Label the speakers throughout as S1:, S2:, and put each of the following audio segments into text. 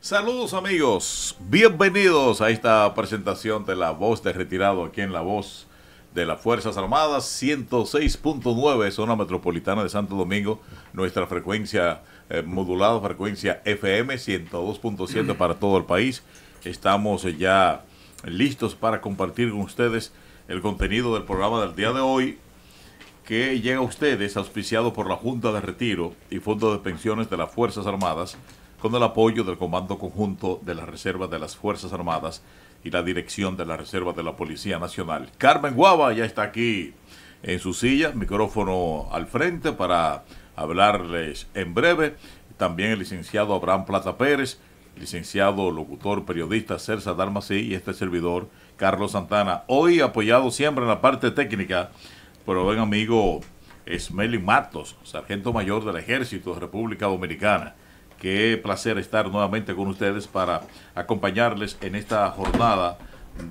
S1: Saludos amigos, bienvenidos a esta presentación de La Voz de Retirado aquí en La Voz de las Fuerzas Armadas, 106.9 zona metropolitana de Santo Domingo, nuestra frecuencia modulada, frecuencia FM, 102.7 para todo el país. Estamos ya listos para compartir con ustedes el contenido del programa del día de hoy, que llega a ustedes auspiciado por la Junta de Retiro y Fondo de Pensiones de las Fuerzas Armadas, con el apoyo del Comando Conjunto de la Reserva de las Fuerzas Armadas y la Dirección de la Reserva de la Policía Nacional. Carmen Guava ya está aquí en su silla, micrófono al frente para hablarles en breve. También el licenciado Abraham Plata Pérez, licenciado, locutor, periodista Celsa Dalmací y este servidor, Carlos Santana. Hoy apoyado siempre en la parte técnica por el buen amigo Esmelin Matos, sargento mayor del Ejército de República Dominicana. Qué placer estar nuevamente con ustedes para acompañarles en esta jornada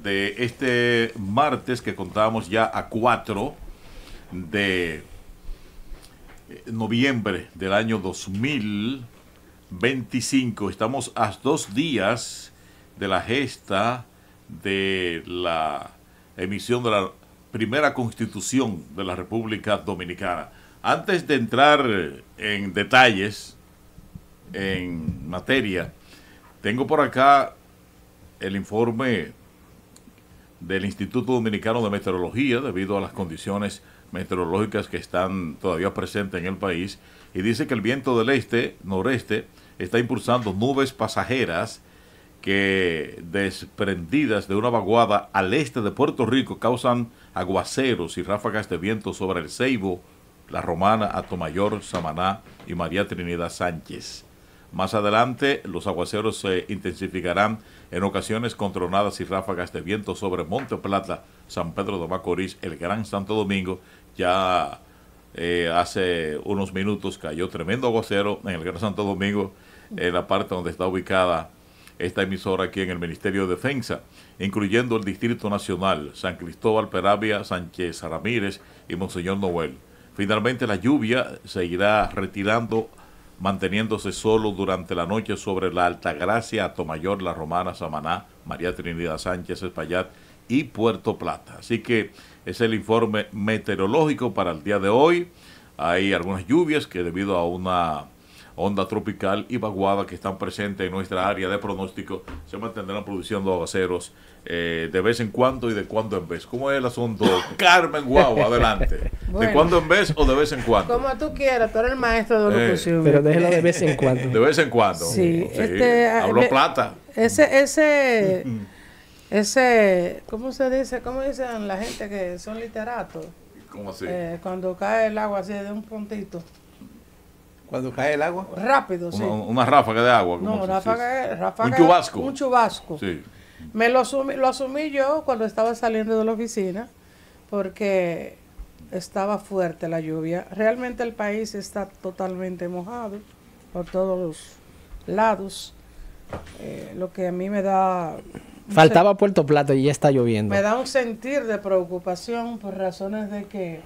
S1: de este martes, que contamos ya a 4 de noviembre del año 2025. Estamos a 2 días de la gesta de la emisión de la primera Constitución de la República Dominicana. Antes de entrar en detalles, en materia, tengo por acá el informe del Instituto Dominicano de Meteorología, debido a las condiciones meteorológicas que están todavía presentes en el país, y dice que el viento del este-noreste está impulsando nubes pasajeras que, desprendidas de una vaguada al este de Puerto Rico, causan aguaceros y ráfagas de viento sobre el Ceibo, La Romana, Atomayor, Samaná y María Trinidad Sánchez. Más adelante, los aguaceros se intensificarán en ocasiones con tronadas y ráfagas de viento sobre Monte Plata, San Pedro de Macorís, el Gran Santo Domingo. Ya hace unos minutos cayó tremendo aguacero en el Gran Santo Domingo, en la parte donde está ubicada esta emisora aquí en el Ministerio de Defensa, incluyendo el Distrito Nacional, San Cristóbal, Peravia, Sánchez Ramírez y Monseñor Noel. Finalmente, la lluvia se irá retirando, manteniéndose solo durante la noche sobre la Altagracia, Atomayor, La Romana, Samaná, María Trinidad Sánchez, Espaillat y Puerto Plata. Así que es el informe meteorológico para el día de hoy. Hay algunas lluvias que, debido a una onda tropical y vaguada que están presentes en nuestra área de pronóstico, se mantendrán produciendo aguaceros de vez en cuando y de cuando en vez. ¿Cómo es el asunto? Carmen Guau, adelante. Bueno, ¿de cuando en vez o de vez en cuando?
S2: Como tú quieras, tú eres el maestro de locución.
S3: Pero déjelo de vez en cuando.
S1: De vez en cuando.
S2: Sí,
S1: sí. Habló Plata.
S2: Ese, ¿cómo se dice? ¿Cómo dicen la gente que son literatos?
S1: ¿Cómo así?
S2: Cuando cae el agua así de un puntito.
S3: Cuando cae el agua.
S2: Rápido, sí.
S1: Una ráfaga de agua.
S2: No, ráfaga.
S1: Un chubasco.
S2: Un chubasco.
S1: Sí.
S2: Lo asumí yo cuando estaba saliendo de la oficina, porque estaba fuerte la lluvia. Realmente el país está totalmente mojado por todos los lados. Lo que a mí me da...
S3: Faltaba Puerto Plata y ya está lloviendo.
S2: Me da un sentir de preocupación por razones de que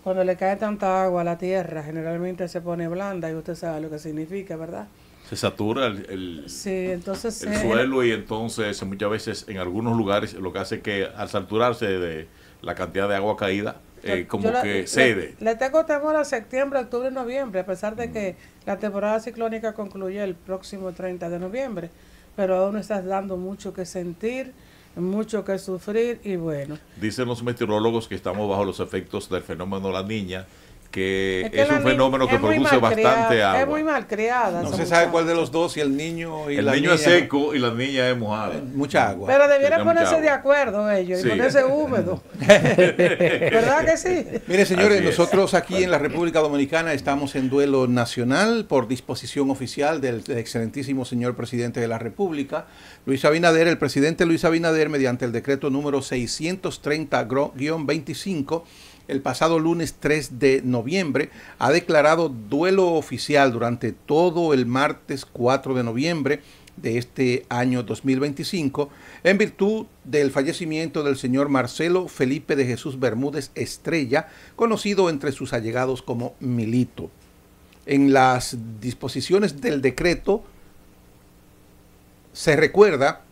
S2: cuando le cae tanta agua a la tierra, generalmente se pone blanda, y usted sabe lo que significa, ¿verdad?
S1: Se satura el suelo, y entonces muchas veces en algunos lugares lo que hace es que al saturarse de la cantidad de agua caída, cede.
S2: Le tengo temor a septiembre, octubre y noviembre, a pesar de que la temporada ciclónica concluye el próximo 30 de noviembre, pero aún estás dando mucho que sentir, mucho que sufrir, y bueno.
S1: Dicen los meteorólogos que estamos bajo los efectos del fenómeno La Niña, que es un fenómeno que produce bastante agua.
S2: Es muy malcriada.
S4: No se sabe cuál de los dos, si el niño y la niña.
S1: El niño es seco y la niña es mojada.
S4: Mucha agua.
S2: Pero debieran ponerse de acuerdo ellos, sí, y ponerse húmedo. ¿Verdad que sí?
S4: Mire, señores, nosotros aquí en la República Dominicana estamos en duelo nacional por disposición oficial del excelentísimo señor presidente de la República, Luis Abinader. El presidente Luis Abinader, mediante el decreto número 630-25, el pasado lunes 3 de noviembre, ha declarado duelo oficial durante todo el martes 4 de noviembre de este año 2025, en virtud del fallecimiento del señor Marcelo Felipe de Jesús Bermúdez Estrella, conocido entre sus allegados como Milito. En las disposiciones del decreto se recuerda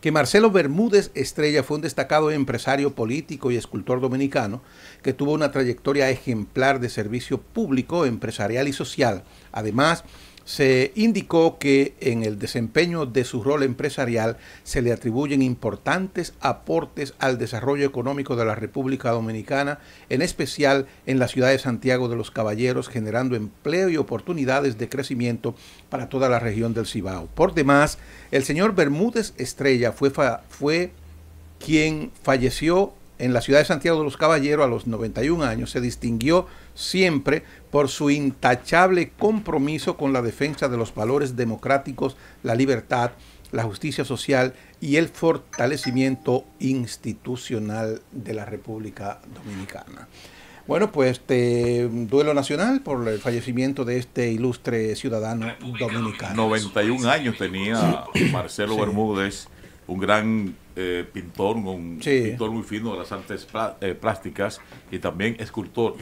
S4: que Marcelo Bermúdez Estrella fue un destacado empresario político y escultor dominicano que tuvo una trayectoria ejemplar de servicio público, empresarial y social. Además, se indicó que en el desempeño de su rol empresarial se le atribuyen importantes aportes al desarrollo económico de la República Dominicana, en especial en la ciudad de Santiago de los Caballeros, generando empleo y oportunidades de crecimiento para toda la región del Cibao. Por demás, el señor Bermúdez Estrella fue quien falleció en la ciudad de Santiago de los Caballeros a los 91 años. Se distinguió siempre por su intachable compromiso con la defensa de los valores democráticos, la libertad, la justicia social y el fortalecimiento institucional de la República Dominicana. Bueno, pues duelo nacional por el fallecimiento de este ilustre ciudadano dominicano.
S1: 91 años tenía Marcelo Bermúdez, un gran pintor, un pintor muy fino de las artes plásticas y también escultor.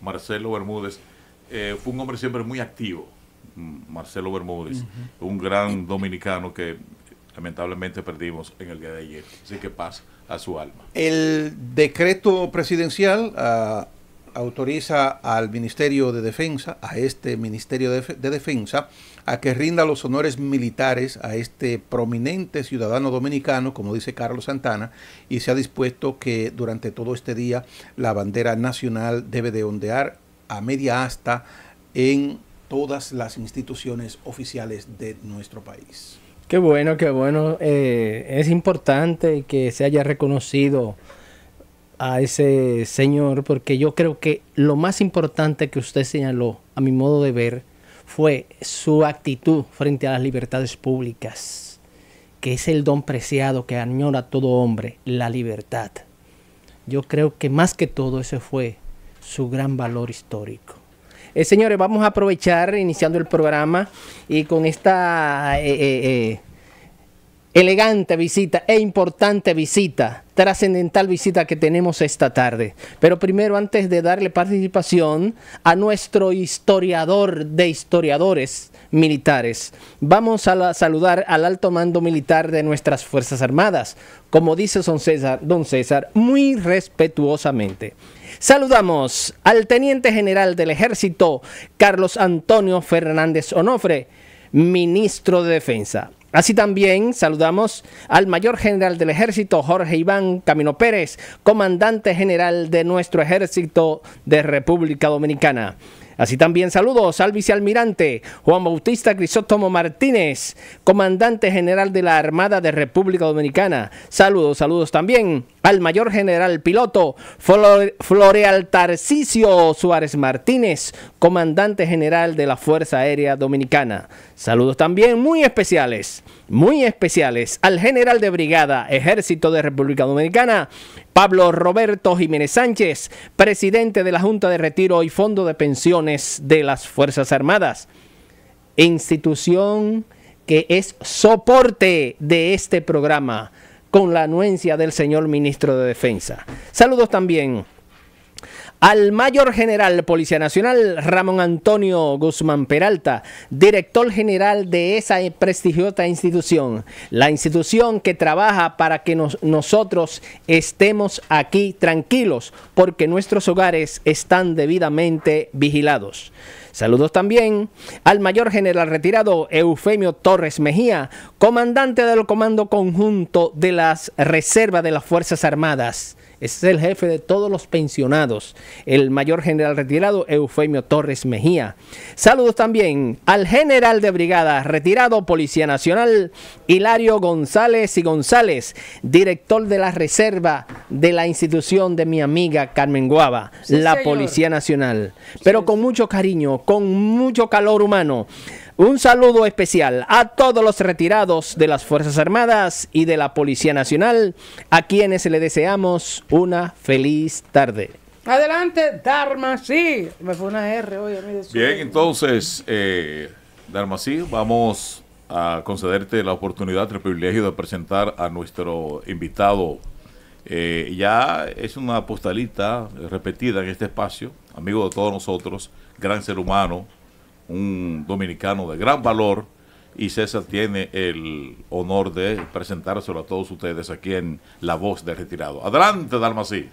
S1: Marcelo Bermúdez fue un hombre siempre muy activo. Marcelo Bermúdez, un gran dominicano que lamentablemente perdimos en el día de ayer. Así que paz a su alma.
S4: El decreto presidencial autoriza al Ministerio de Defensa, a este Ministerio de Defensa, a que rinda los honores militares a este prominente ciudadano dominicano, como dice Carlos Santana, y se ha dispuesto que durante todo este día la bandera nacional debe de ondear a media asta en todas las instituciones oficiales de nuestro país.
S3: Qué bueno, qué bueno. Es importante que se haya reconocido a ese señor, porque yo creo que lo más importante que usted señaló, a mi modo de ver, fue su actitud frente a las libertades públicas, que es el don preciado que añora todo hombre, la libertad. Yo creo que más que todo ese fue su gran valor histórico. Señores, vamos a aprovechar iniciando el programa y con esta elegante visita e importante visita, trascendental visita que tenemos esta tarde. Pero primero, antes de darle participación a nuestro historiador de historiadores militares, vamos a saludar al alto mando militar de nuestras Fuerzas Armadas, como dice don César, muy respetuosamente. Saludamos al Teniente General del Ejército, Carlos Antonio Fernández Onofre, Ministro de Defensa. Así también saludamos al Mayor General del Ejército, Jorge Iván Camino Pérez, Comandante General de nuestro Ejército de República Dominicana. Así también saludos al Vicealmirante Juan Bautista Crisóstomo Martínez, Comandante General de la Armada de República Dominicana. Saludos también al Mayor General Piloto Floreal Tarcisio Suárez Martínez, Comandante General de la Fuerza Aérea Dominicana. Saludos también muy especiales al General de Brigada Ejército de República Dominicana, Pablo Roberto Jiménez Sánchez, Presidente de la Junta de Retiro y Fondo de Pensiones de las Fuerzas Armadas, institución que es soporte de este programa, con la anuencia del señor Ministro de Defensa. Saludos también al Mayor General Policía Nacional Ramón Antonio Guzmán Peralta, Director General de esa prestigiosa institución, la institución que trabaja para que nosotros estemos aquí tranquilos, porque nuestros hogares están debidamente vigilados. Saludos también al Mayor General retirado Eufemio Torres Mejía, comandante del Comando Conjunto de las Reservas de las Fuerzas Armadas. Es el jefe de todos los pensionados, el Mayor General retirado Eufemio Torres Mejía. Saludos también al General de Brigada retirado Policía Nacional Hilario González y González, director de la Reserva de la institución de mi amiga Carmen Guava, sí, la señor. Policía Nacional. Pero con mucho cariño, con mucho calor humano. Un saludo especial a todos los retirados de las Fuerzas Armadas y de la Policía Nacional, a quienes le deseamos una feliz tarde.
S2: Adelante, Darmasí. Me fue una R hoy a mí.
S1: Bien, entonces, Darmasí, vamos a concederte la oportunidad, el privilegio de presentar a nuestro invitado. Ya es una postalita repetida en este espacio, amigo de todos nosotros, gran ser humano, un dominicano de gran valor, y César tiene el honor de presentárselo a todos ustedes aquí en La Voz del Retirado. Adelante, Dalmací.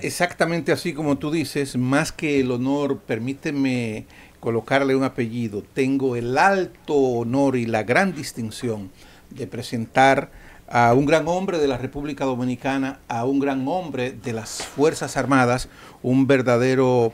S4: Exactamente así como tú dices, más que el honor, permíteme colocarle un apellido. Tengo el alto honor y la gran distinción de presentar a un gran hombre de la República Dominicana, a un gran hombre de las Fuerzas Armadas, un verdadero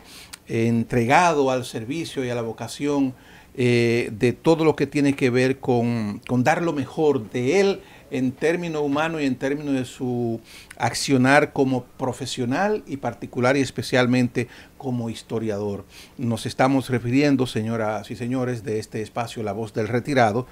S4: entregado al servicio y a la vocación de todo lo que tiene que ver con dar lo mejor de él en términos humanos y en términos de su accionar como profesional y particular y especialmente como historiador. Nos estamos refiriendo, señoras y señores, de este espacio La Voz del Retirado,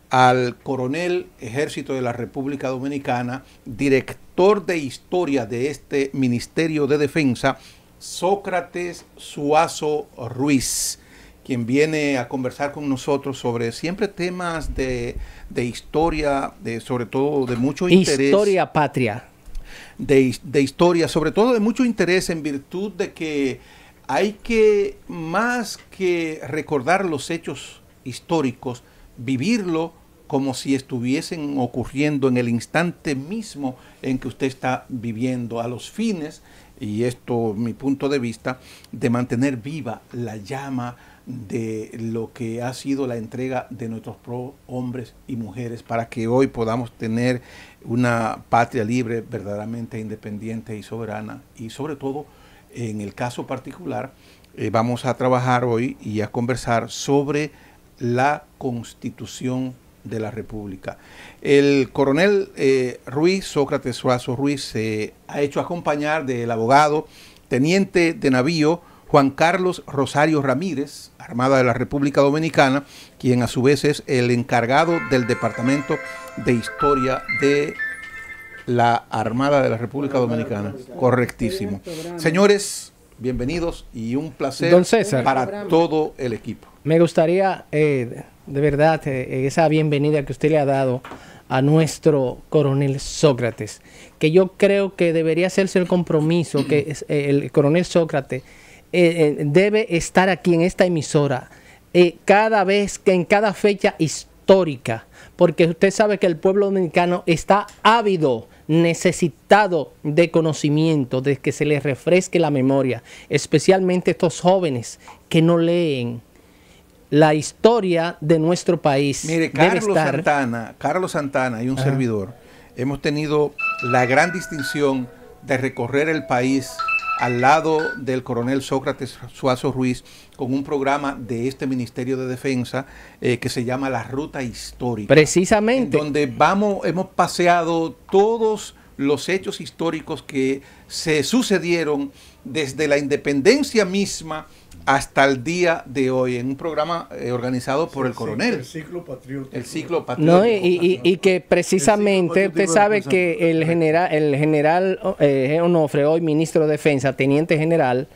S4: al coronel Ejército de la República Dominicana, director de historia de este Ministerio de Defensa, Sócrates Suazo Ruiz, quien viene a conversar con nosotros sobre siempre temas de historia, sobre todo de mucho interés.
S3: Historia patria.
S4: De historia, sobre todo de mucho interés en virtud de que hay que, más que recordar los hechos históricos, vivirlo como si estuviesen ocurriendo en el instante mismo en que usted está viviendo, a los fines, y esto mi punto de vista, de mantener viva la llama de lo que ha sido la entrega de nuestros hombres y mujeres para que hoy podamos tener una patria libre, verdaderamente independiente y soberana. Y sobre todo, en el caso particular, vamos a trabajar hoy y a conversar sobre la Constitución de la República. El coronel Ruiz, Sócrates Suazo Ruiz, se ha hecho acompañar del abogado, teniente de navío Juan Carlos Rosario Ramírez, Armada de la República Dominicana, quien a su vez es el encargado del Departamento de Historia de la Armada de la República Dominicana. Correctísimo. Señores, bienvenidos y un placer,
S3: Don César,
S4: para todo el equipo.
S3: Me gustaría, de verdad, esa bienvenida que usted le ha dado a nuestro coronel Sócrates, que yo creo que debería hacerse el compromiso que el coronel Sócrates debe estar aquí en esta emisora cada vez, que en cada fecha histórica, porque usted sabe que el pueblo dominicano está ávido, necesitado de conocimiento, de que se les refresque la memoria, especialmente estos jóvenes que no leen la historia de nuestro país.
S4: Mire, Carlos Santana y un servidor hemos tenido la gran distinción de recorrer el país al lado del coronel Sócrates Suazo Ruiz con un programa de este Ministerio de Defensa que se llama La Ruta Histórica.
S3: Precisamente.
S4: Donde hemos paseado todos los hechos históricos que se sucedieron desde la independencia misma hasta el día de hoy, en un programa organizado por el coronel.
S5: El ciclo patriótico.
S4: El ciclo patriótico.
S3: No, y que precisamente usted sabe que el general Onofre, hoy ministro de Defensa, teniente general,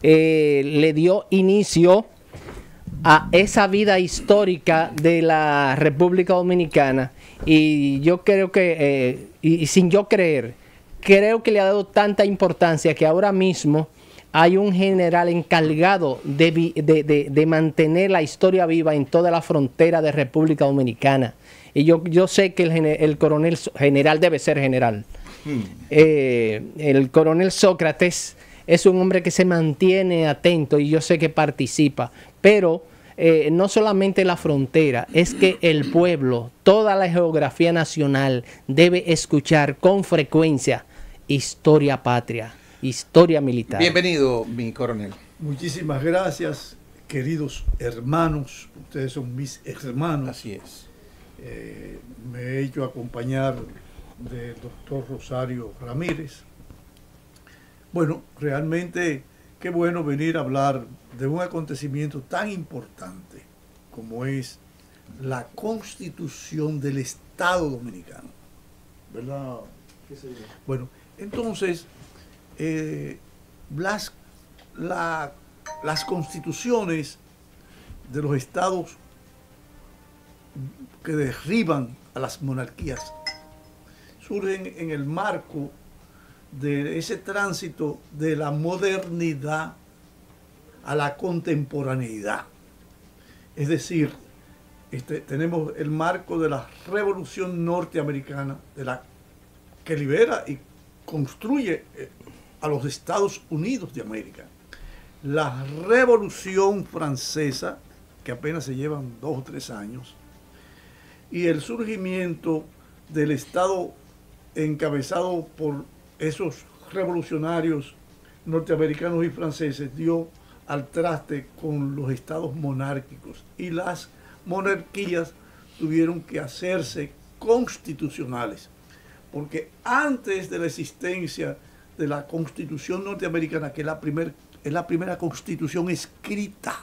S3: le dio inicio a esa vida histórica de la República Dominicana, y yo creo que, y sin yo creer, creo que le ha dado tanta importancia que ahora mismo hay un general encargado de mantener la historia viva en toda la frontera de República Dominicana. Y yo sé que el coronel general debe ser general. El coronel Sócrates es un hombre que se mantiene atento y yo sé que participa. Pero no solamente la frontera, es que el pueblo, toda la geografía nacional debe escuchar con frecuencia historia patria, historia militar.
S4: Bienvenido, mi coronel.
S5: Muchísimas gracias, queridos hermanos. Ustedes son mis hermanos.
S4: Así es.
S5: Me he hecho acompañar del doctor Rosario Ramírez. Bueno, realmente qué bueno venir a hablar de un acontecimiento tan importante como es la Constitución del Estado Dominicano. ¿Verdad? Bueno, entonces, las constituciones de los estados que derriban a las monarquías surgen en el marco de ese tránsito de la modernidad a la contemporaneidad. Es decir, tenemos el marco de la Revolución Norteamericana, que libera y construye a los Estados Unidos de América. La Revolución Francesa, que apenas se llevan 2 o 3 años, y el surgimiento del Estado encabezado por esos revolucionarios norteamericanos y franceses dio al traste con los estados monárquicos, y las monarquías tuvieron que hacerse constitucionales, porque antes de la existencia de la Constitución norteamericana, que es la primera constitución escrita,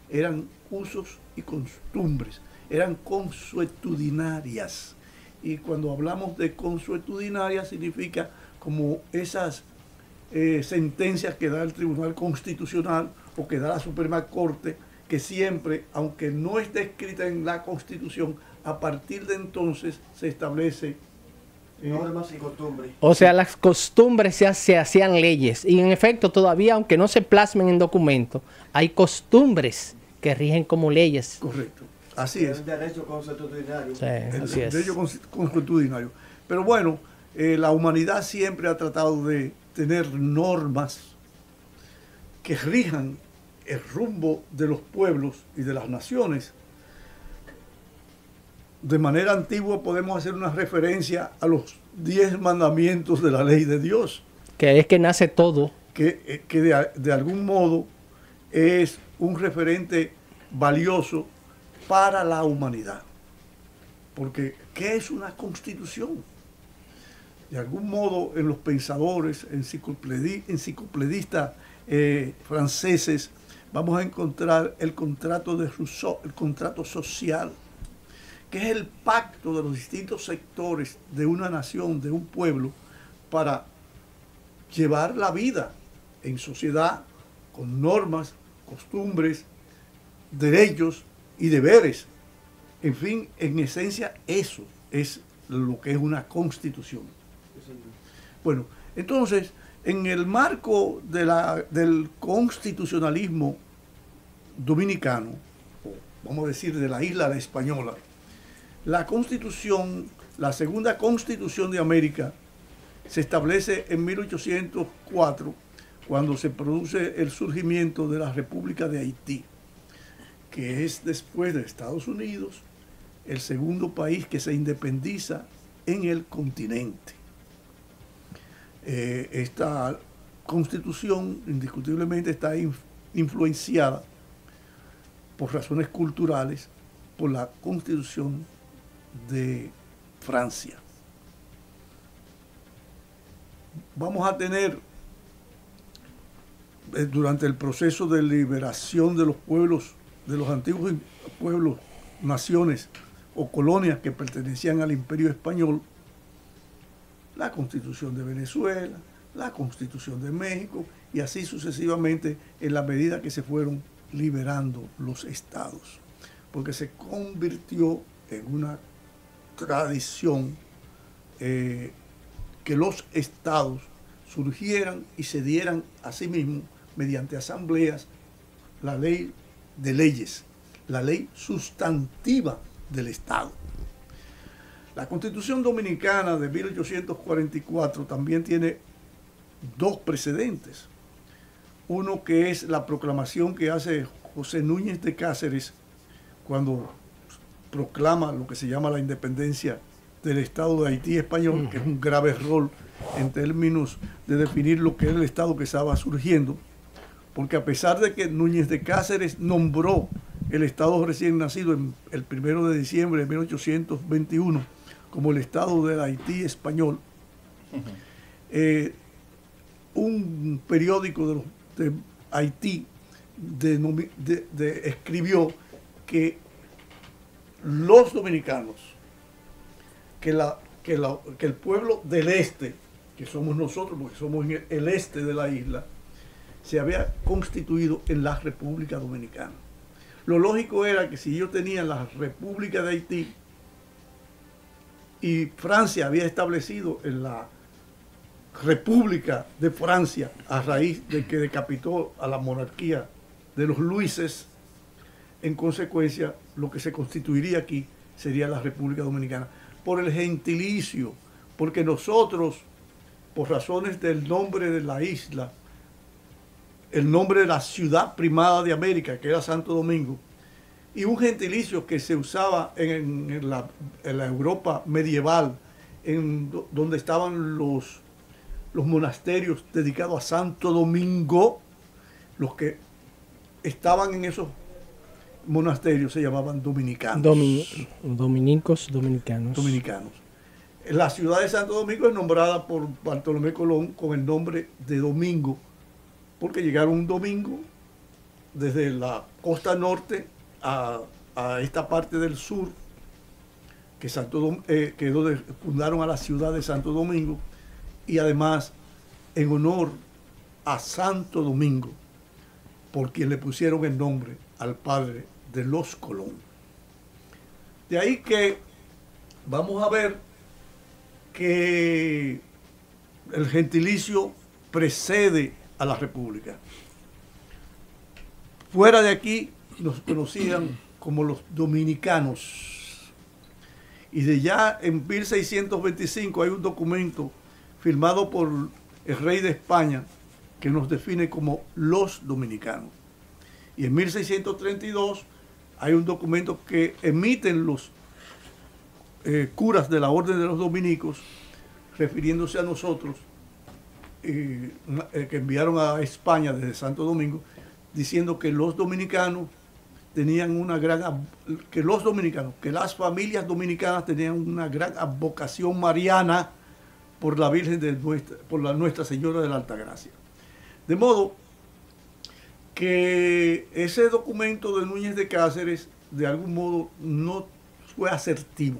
S5: eran usos y costumbres, eran consuetudinarias. Y cuando hablamos de consuetudinarias significa como esas sentencias que da el Tribunal Constitucional o que da la Suprema Corte, que siempre, aunque no esté escrita en la Constitución, a partir de entonces se establece
S6: normas y costumbres.
S3: O sea, las costumbres se hacían leyes. Y en efecto, todavía, aunque no se plasmen en documentos, hay costumbres que rigen como leyes.
S5: Correcto. Así es.
S6: El derecho consuetudinario.
S3: Sí,
S5: El
S3: así es.
S5: derecho consuetudinario. Pero bueno, la humanidad siempre ha tratado de tener normas que rijan el rumbo de los pueblos y de las naciones. De manera antigua podemos hacer una referencia a los 10 mandamientos de la ley de Dios,
S3: Que es que nace todo.
S5: que de algún modo es un referente valioso para la humanidad. Porque, ¿qué es una constitución? De algún modo, en los pensadores, enciclopedistas franceses, vamos a encontrar el contrato de Rousseau, el contrato social, que es el pacto de los distintos sectores de una nación, de un pueblo, para llevar la vida en sociedad con normas, costumbres, derechos y deberes. En fin, en esencia, eso es lo que es una constitución. Bueno, entonces, en el marco del constitucionalismo dominicano, o vamos a decir de la isla española, la constitución, la segunda constitución de América, se establece en 1804, cuando se produce el surgimiento de la República de Haití, que es, después de Estados Unidos, el segundo país que se independiza en el continente. Esta constitución indiscutiblemente está influenciada por razones culturales por la constitución de Francia. Vamos a tener durante el proceso de liberación de los pueblos, de los antiguos pueblos, naciones o colonias que pertenecían al Imperio Español, la Constitución de Venezuela, la Constitución de México, y así sucesivamente en la medida que se fueron liberando los estados, porque se convirtió en una tradición que los estados surgieran y se dieran a sí mismos mediante asambleas la ley de leyes, la ley sustantiva del Estado. La Constitución Dominicana de 1844 también tiene 2 precedentes. Uno que es la proclamación que hace José Núñez de Cáceres cuando proclama lo que se llama la independencia del Estado de Haití español, que es un grave error en términos de definir lo que es el Estado que estaba surgiendo, porque a pesar de que Núñez de Cáceres nombró el Estado recién nacido el 1 de diciembre de 1821 como el Estado del Haití español, un periódico de Haití escribió que los dominicanos, que el pueblo del este, que somos nosotros, porque somos en el este de la isla, se había constituido en la República Dominicana. Lo lógico era que si ellos tenían la República de Haití y Francia había establecido en la República de Francia a raíz de que decapitó a la monarquía de los Luises, en consecuencia, lo que se constituiría aquí sería la República Dominicana. Por el gentilicio, porque nosotros, por razones del nombre de la isla, el nombre de la ciudad primada de América, que era Santo Domingo, y un gentilicio que se usaba en la Europa medieval, donde estaban los monasterios dedicados a Santo Domingo, los que estaban en esos monasterios se llamaban dominicanos. Dominicanos. La ciudad de Santo Domingo es nombrada por Bartolomé Colón con el nombre de Domingo, porque llegaron un domingo desde la costa norte a esta parte del sur, que donde fundaron a la ciudad de Santo Domingo, y además en honor a Santo Domingo, por quien le pusieron el nombre al padre de los Colón. De ahí que vamos a ver que el gentilicio precede a la república. Fuera de aquí nos conocían como los dominicanos. Y de ya en 1625 hay un documento firmado por el rey de España que nos define como los dominicanos. Y en 1632 hay un documento que emiten los curas de la Orden de los Dominicos, refiriéndose a nosotros, que enviaron a España desde Santo Domingo, diciendo que los dominicanos tenían que las familias dominicanas tenían una gran advocación mariana por la Virgen por la Nuestra Señora de la Altagracia. De modo que ese documento de Núñez de Cáceres de algún modo no fue asertivo.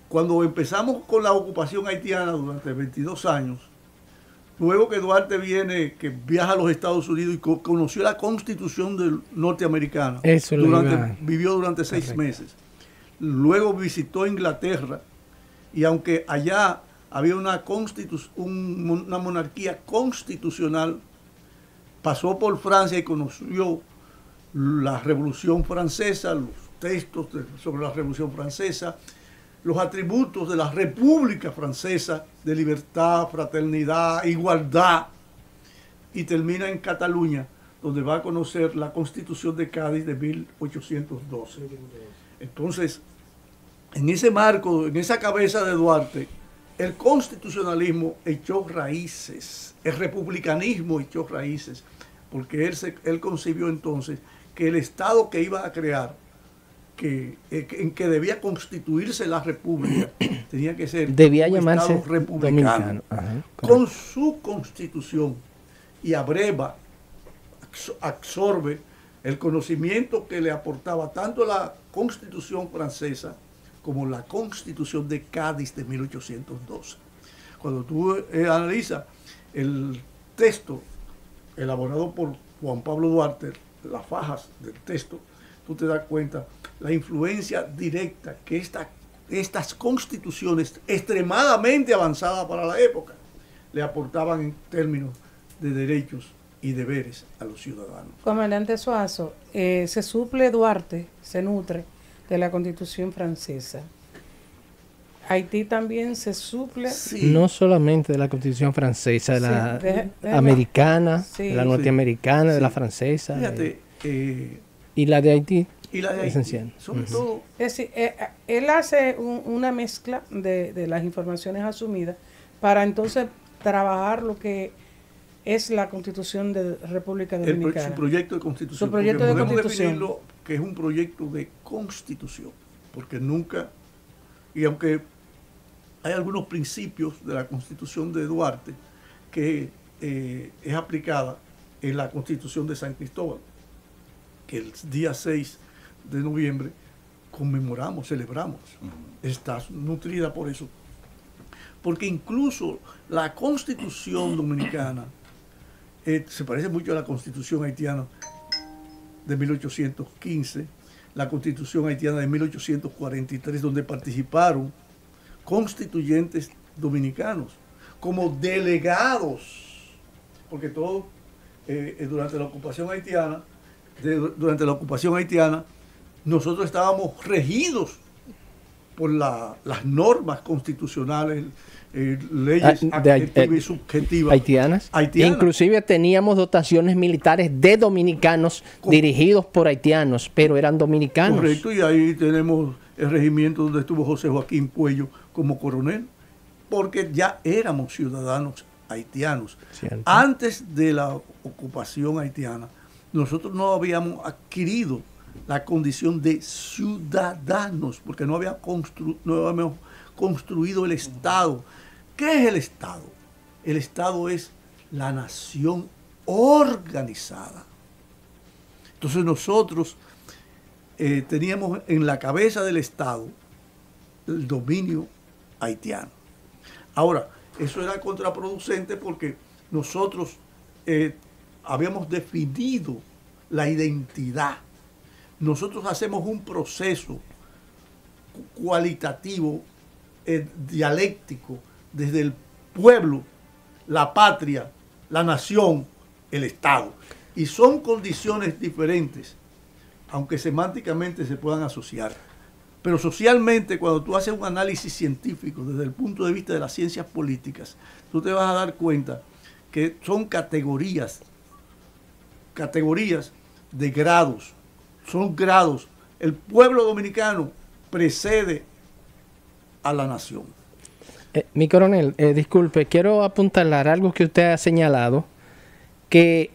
S5: Cuando empezamos con la ocupación haitiana durante 22 años, luego que Duarte que viaja a los Estados Unidos y conoció la Constitución norteamericana, vivió durante 6 meses. Luego visitó Inglaterra y aunque allá había una monarquía constitucional, pasó por Francia y conoció la Revolución Francesa, los textos sobre la Revolución Francesa, los atributos de la República Francesa de libertad, fraternidad, igualdad, y termina en Cataluña, donde va a conocer la Constitución de Cádiz de 1812. Entonces, en ese marco, en esa cabeza de Duarte, el constitucionalismo echó raíces, el republicanismo echó raíces, porque él concibió entonces que el Estado que iba a crear, en que debía constituirse la república, tenía que ser
S3: un
S5: llamarse Estado republicano, con su constitución, y abreva, absorbe el conocimiento que le aportaba tanto la Constitución francesa como la Constitución de Cádiz de 1812. Cuando tú analizas el texto elaborado por Juan Pablo Duarte, las fajas del texto, tú te das cuenta la influencia directa que estas constituciones extremadamente avanzadas para la época le aportaban en términos de derechos y deberes a los ciudadanos.
S2: Comandante Suazo, se suple Duarte, se nutre de la Constitución francesa. Haití también se suple.
S3: Sí. No solamente de la Constitución francesa, de la americana, de la norteamericana, de la francesa.
S5: Fíjate,
S3: y la de Haití.
S5: Y la de
S3: esencial.
S5: Sobre todo.
S2: Es decir, él hace una mezcla de las informaciones asumidas para entonces trabajar lo que es la Constitución de República Dominicana.
S5: Su proyecto de Constitución.
S2: Su proyecto de
S5: podemos
S2: Constitución.
S5: definirlo que es un proyecto de Constitución, porque nunca, y aunque hay algunos principios de la Constitución de Duarte que es aplicada en la Constitución de San Cristóbal, que el día 6 de noviembre conmemoramos, celebramos. Está nutrida por eso. Porque incluso la Constitución dominicana se parece mucho a la Constitución haitiana de 1815, la Constitución haitiana de 1843, donde participaron constituyentes dominicanos como delegados, porque todo durante la ocupación haitiana durante la ocupación haitiana, nosotros estábamos regidos por las normas constitucionales, leyes adjetivas y subjetivas
S3: haitianas. Inclusive teníamos dotaciones militares de dominicanos dirigidos por haitianos, pero eran dominicanos.
S5: Correcto, y ahí tenemos el regimiento donde estuvo José Joaquín Puello como coronel, porque ya éramos ciudadanos haitianos.
S3: Cierto.
S5: Antes de la ocupación haitiana, nosotros no habíamos adquirido la condición de ciudadanos, porque no habíamos construido el Estado. ¿Qué es el Estado? El Estado es la nación organizada. Entonces nosotros teníamos en la cabeza del Estado el dominio haitiano. Ahora, eso era contraproducente porque nosotros habíamos definido la identidad. Nosotros hacemos un proceso cualitativo, dialéctico, desde el pueblo, la patria, la nación, el Estado. Y son condiciones diferentes, aunque semánticamente se puedan asociar. Pero socialmente, cuando tú haces un análisis científico desde el punto de vista de las ciencias políticas, tú te vas a dar cuenta que son categorías de grados. Son grados. El pueblo dominicano precede a la nación.
S3: Mi coronel, disculpe, quiero apuntalar algo que usted ha señalado, que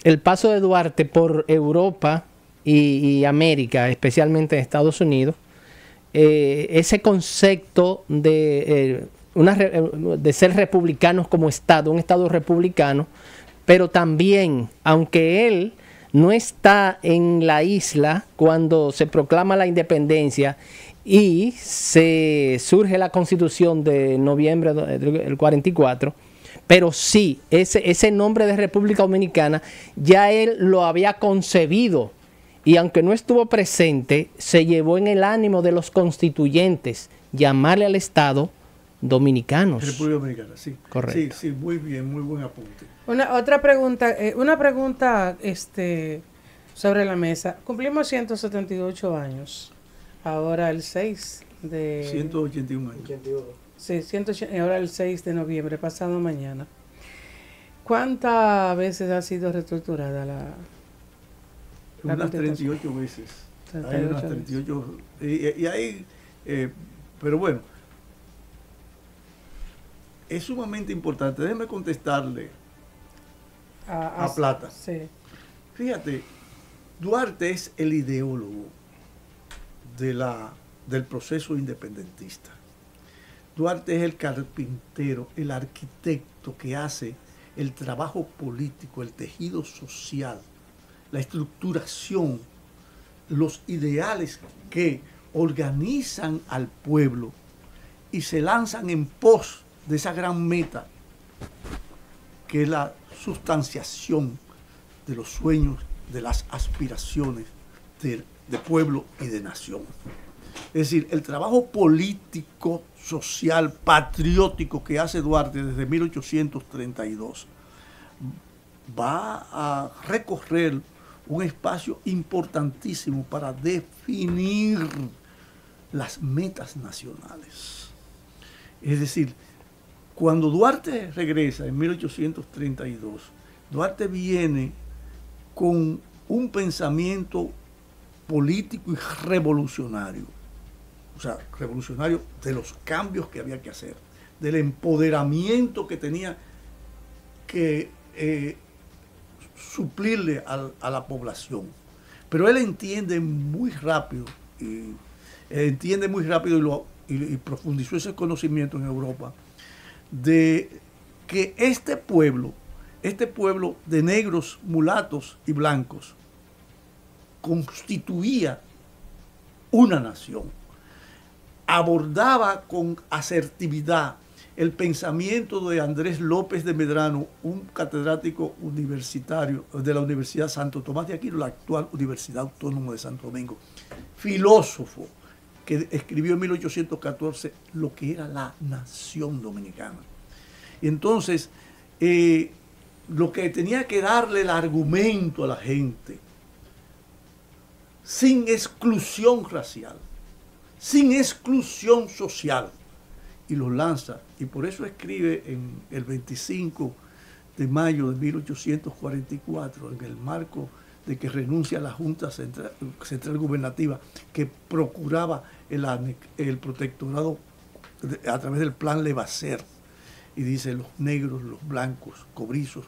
S3: el paso de Duarte por Europa y América, especialmente en Estados Unidos, ese concepto de ser republicanos como Estado, un Estado republicano, pero también, aunque él no está en la isla cuando se proclama la independencia y se surge la Constitución de noviembre del 44, pero sí, ese nombre de República Dominicana ya él lo había concebido y aunque no estuvo presente, se llevó en el ánimo de los constituyentes llamarle al Estado dominicanos.
S5: República Dominicana, sí.
S3: Correcto.
S5: Sí, muy bien, muy buen apunte.
S2: Otra pregunta, sobre la mesa. Cumplimos 178 años. Ahora el 6 de...
S5: 181 años.
S6: 82.
S2: Sí, ahora el 6 de noviembre, pasado mañana. ¿Cuántas veces ha sido reestructurada la
S5: unas 38 veces. 38 hay unas 38 y hay, pero bueno, es sumamente importante. Déjeme contestarle a Plata.
S2: Sí.
S5: Fíjate, Duarte es el ideólogo del proceso independentista. Duarte es el carpintero, el arquitecto que hace el trabajo político, el tejido social, la estructuración, los ideales que organizan al pueblo y se lanzan en pos de esa gran meta que es la sustanciación de los sueños, de las aspiraciones de pueblo y de nación. Es decir, el trabajo político, social, patriótico que hace Duarte desde 1832 va a recorrer un espacio importantísimo para definir las metas nacionales. Es decir, cuando Duarte regresa en 1832, Duarte viene con un pensamiento político y revolucionario. O sea, revolucionario de los cambios que había que hacer, del empoderamiento que tenía que suplirle a la población. Pero él entiende muy rápido, y profundizó ese conocimiento en Europa, de que este pueblo de negros, mulatos y blancos, constituía una nación. Abordaba con asertividad el pensamiento de Andrés López de Medrano, un catedrático universitario de la Universidad Santo Tomás de Aquino, la actual Universidad Autónoma de Santo Domingo, filósofo que escribió en 1814 lo que era la nación dominicana. Y entonces, lo que tenía que darle el argumento a la gente, sin exclusión racial, sin exclusión social, y lo lanza. Y por eso escribe en el 25 de mayo de 1844, en el marco de que renuncia a la Junta Central Gubernativa, que procuraba el protectorado a través del plan Levasseur, y dice: los negros, los blancos, cobrizos,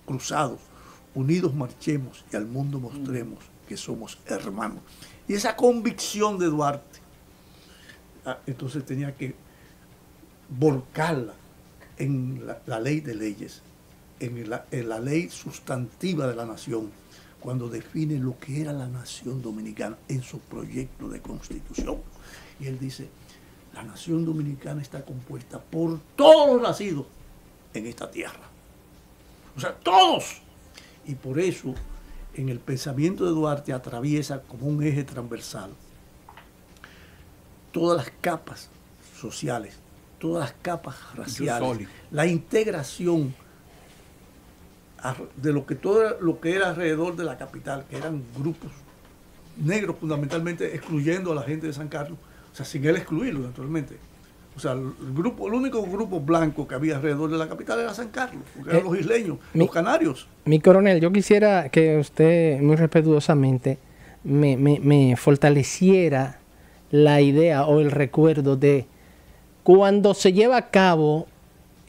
S5: cruzados, unidos marchemos y al mundo mostremos que somos hermanos. Y esa convicción de Duarte, entonces tenía que volcarla en la ley de leyes, en la ley sustantiva de la nación, cuando define lo que era la nación dominicana en su proyecto de constitución. Y él dice: la nación dominicana está compuesta por todos los nacidos en esta tierra. O sea, todos. Y por eso, en el pensamiento de Duarte atraviesa como un eje transversal todas las capas sociales, todas las capas raciales, la integración de todo lo que era alrededor de la capital, que eran grupos negros fundamentalmente, excluyendo a la gente de San Carlos, o sea, sin él excluirlo naturalmente. O sea, el único grupo blanco que había alrededor de la capital era San Carlos, porque eran los isleños, los canarios.
S3: Mi coronel, yo quisiera que usted muy respetuosamente me fortaleciera la idea o el recuerdo de cuando se lleva a cabo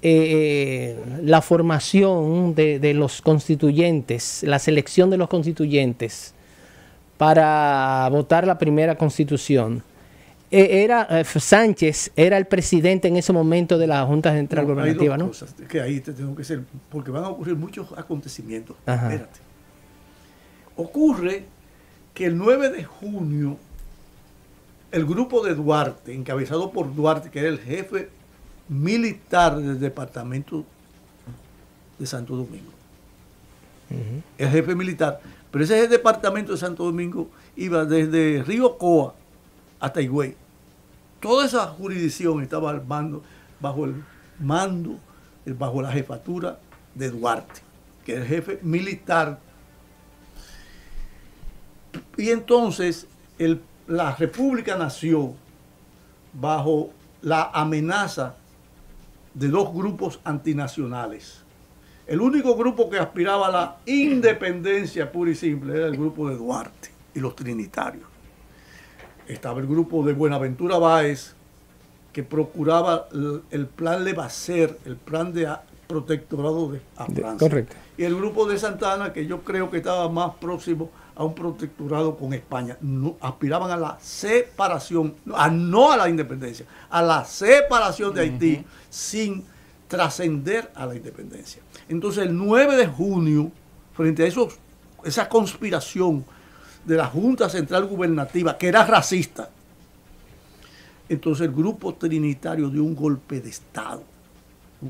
S3: la formación de los constituyentes, la selección de los constituyentes para votar la primera constitución. Sánchez era el presidente en ese momento de la Junta Central Gubernativa,
S5: hay
S3: ¿no?
S5: Cosas que ahí te tengo que ser, porque van a ocurrir muchos acontecimientos.
S3: Ajá.
S5: Espérate. Ocurre que el 9 de junio, el grupo de Duarte, encabezado por Duarte, que era el jefe militar del departamento de Santo Domingo, el jefe militar, pero ese departamento de Santo Domingo iba desde Río Coa hasta Higüey. Toda esa jurisdicción estaba bajo la jefatura de Duarte, que es el jefe militar. Y entonces la República nació bajo la amenaza de dos grupos antinacionales. El único grupo que aspiraba a la independencia pura y simple era el grupo de Duarte y los trinitarios. Estaba el grupo de Buenaventura Báez, que procuraba el plan Levasseur, el plan de protectorado a Francia.
S3: Correcto.
S5: Y el grupo de Santana, que yo creo que estaba más próximo a un protectorado con España. No, aspiraban a la separación, no a la independencia, a la separación de Haití, sin trascender a la independencia. Entonces, el 9 de junio, frente a esa conspiración de la Junta Central Gubernativa, que era racista, entonces el grupo trinitario dio un golpe de Estado,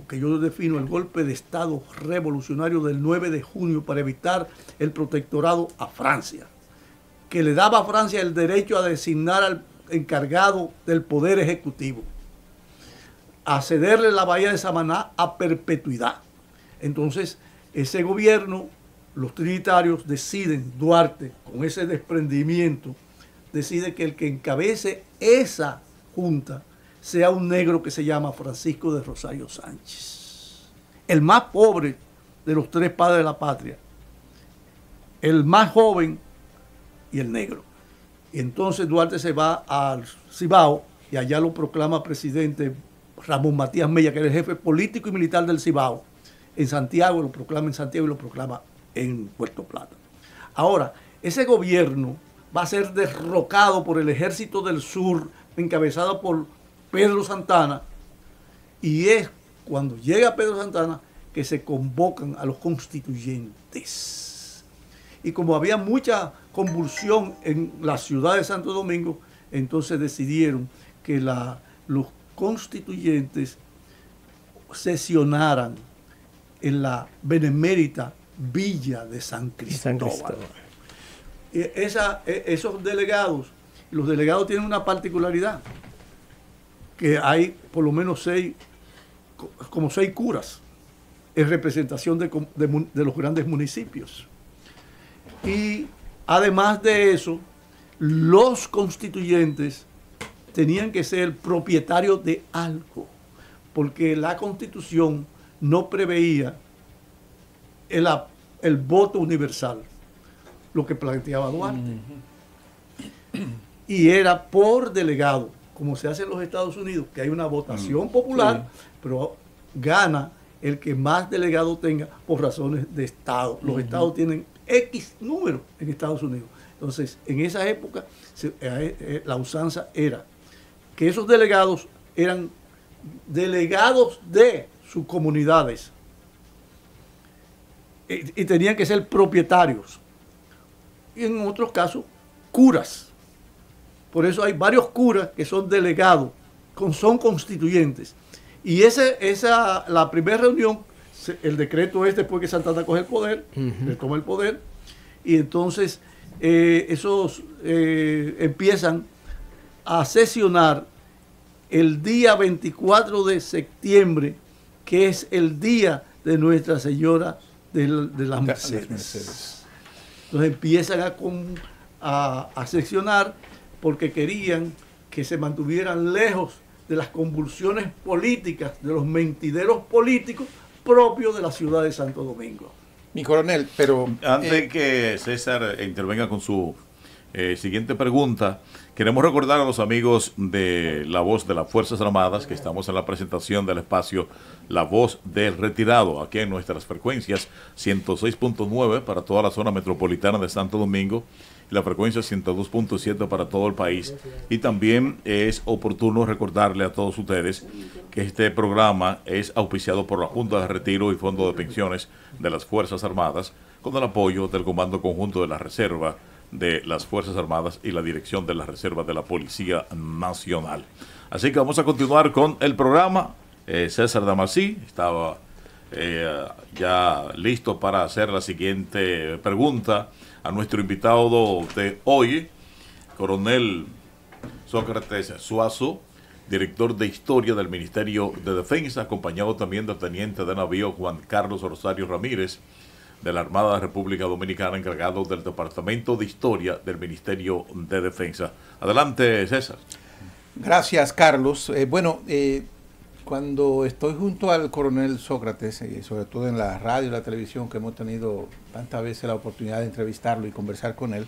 S5: que yo defino el golpe de Estado revolucionario del 9 de junio para evitar el protectorado a Francia, que le daba a Francia el derecho a designar al encargado del poder ejecutivo, a cederle la bahía de Samaná a perpetuidad. Entonces, ese gobierno, los trinitarios deciden, Duarte, con ese desprendimiento, decide que el que encabece esa junta sea un negro que se llama Francisco de Rosario Sánchez, el más pobre de los tres padres de la patria, el más joven y el negro. Y entonces Duarte se va al Cibao y allá lo proclama presidente Ramón Matías Mella, que era el jefe político y militar del Cibao. En Santiago, lo proclama en Santiago y lo proclama en Puerto Plata. Ahora, ese gobierno va a ser derrocado por el Ejército del Sur, encabezado por Pedro Santana, y es cuando llega Pedro Santana que se convocan a los constituyentes. Y como había mucha convulsión en la ciudad de Santo Domingo, entonces decidieron que los constituyentes sesionaran en la benemérita Villa de San Cristóbal. Esos delegados, los delegados tienen una particularidad, que hay por lo menos 6 curas en representación de los grandes municipios. Y además de eso, los constituyentes tenían que ser propietarios de algo, porque la Constitución no preveía el voto universal, lo que planteaba Duarte. Y era por delegado, como se hace en los Estados Unidos, que hay una votación popular, pero gana el que más delegados tenga por razones de Estado. Los estados tienen X número en Estados Unidos. Entonces, en esa época, la usanza era que esos delegados eran delegados de sus comunidades y tenían que ser propietarios. Y en otros casos, curas. Por eso hay varios curas que son delegados, son constituyentes. Y la primera reunión, el decreto es después que Santa Anna coge el poder, le toma el poder, y entonces esos empiezan a sesionar el día 24 de septiembre, que es el día de Nuestra Señora de las Mercedes. Entonces empiezan a sesionar porque querían que se mantuvieran lejos de las convulsiones políticas, de los mentideros políticos propios de la ciudad de Santo Domingo.
S4: Mi coronel, pero...
S1: Antes que César intervenga con su siguiente pregunta, queremos recordar a los amigos de La Voz de las Fuerzas Armadas que estamos en la presentación del espacio La Voz del Retirado, aquí en nuestras frecuencias 106.9 para toda la zona metropolitana de Santo Domingo, y la frecuencia 102.7 para todo el país. Y también es oportuno recordarle a todos ustedes que este programa es auspiciado por la Junta de Retiro y Fondo de Pensiones de las Fuerzas Armadas, con el apoyo del Comando Conjunto de la Reserva de las Fuerzas Armadas y la Dirección de la Reserva de la Policía Nacional. Así que vamos a continuar con el programa. César Damasí estaba ya listo para hacer la siguiente pregunta a nuestro invitado de hoy, coronel Sócrates Suazo, director de Historia del Ministerio de Defensa, acompañado también del teniente de navío Juan Carlos Rosario Ramírez, de la Armada de República Dominicana, encargado del Departamento de Historia del Ministerio de Defensa. Adelante, César.
S4: Gracias, Carlos. Cuando estoy junto al coronel Sócrates, sobre todo en la radio y la televisión, que hemos tenido tantas veces la oportunidad de entrevistarlo y conversar con él,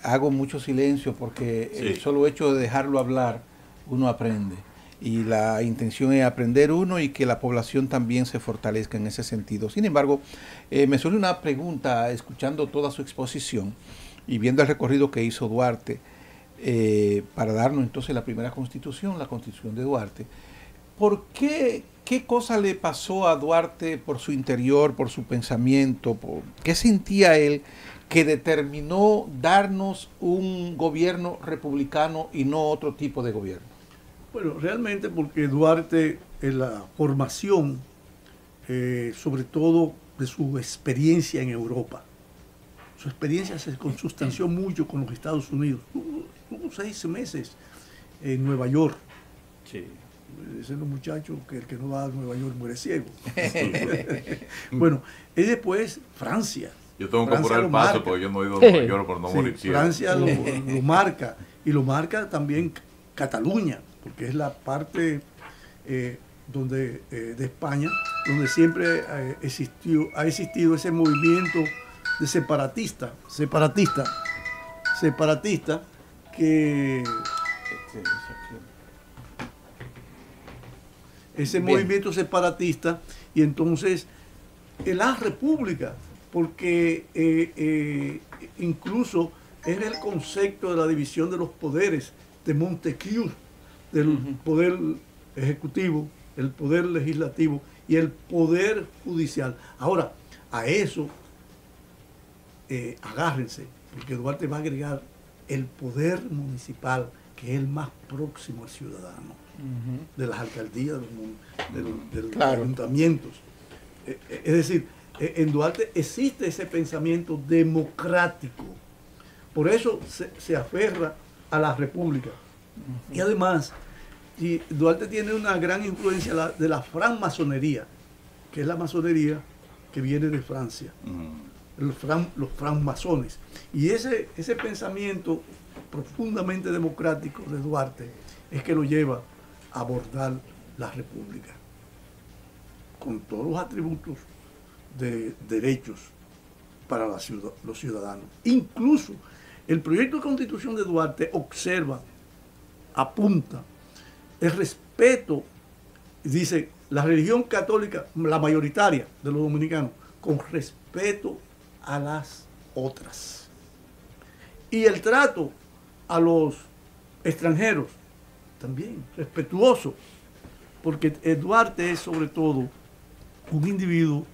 S4: hago mucho silencio porque el solo hecho de dejarlo hablar, uno aprende. Y la intención es aprender uno y que la población también se fortalezca en ese sentido. Sin embargo, me surge una pregunta, escuchando toda su exposición y viendo el recorrido que hizo Duarte, para darnos entonces la primera constitución, la constitución de Duarte. ¿Por qué cosa le pasó a Duarte por su interior, por su pensamiento? ¿Qué sentía él que determinó darnos un gobierno republicano y no otro tipo de gobierno?
S5: Bueno, realmente porque Duarte, en la formación, sobre todo de su experiencia en Europa, su experiencia se consustanció mucho con los Estados Unidos. Tuvo 6 meses en Nueva York.
S4: Sí.
S5: Ese es un muchacho que el que no va a Nueva York muere ciego. Bueno, y después Francia.
S1: Yo tengo que apurar el paso porque yo no he ido a Nueva York por no morir ciego.
S5: Francia lo marca, y lo marca también Cataluña, porque es la parte de España donde siempre ha existido ese movimiento de separatista que ese movimiento separatista, y entonces la república, porque incluso es el concepto de la división de los poderes de Montesquieu, del poder ejecutivo, el poder legislativo y el poder judicial. Ahora, a eso agárrense, porque Duarte va a agregar el poder municipal, que es el más próximo al ciudadano, de las alcaldías, de los ayuntamientos. Es decir, en Duarte existe ese pensamiento democrático. Por eso se aferra a la república. Y además, Duarte tiene una gran influencia de la francmasonería, que es la masonería que viene de Francia, los francmasones. Y ese pensamiento profundamente democrático de Duarte es que lo lleva a abordar la república con todos los atributos de derechos para los ciudadanos. Incluso el proyecto de constitución de Duarte observa, apunta el respeto, dice, la religión católica, la mayoritaria de los dominicanos, con respeto a las otras. Y el trato a los extranjeros, también respetuoso, porque Duarte es sobre todo un individuo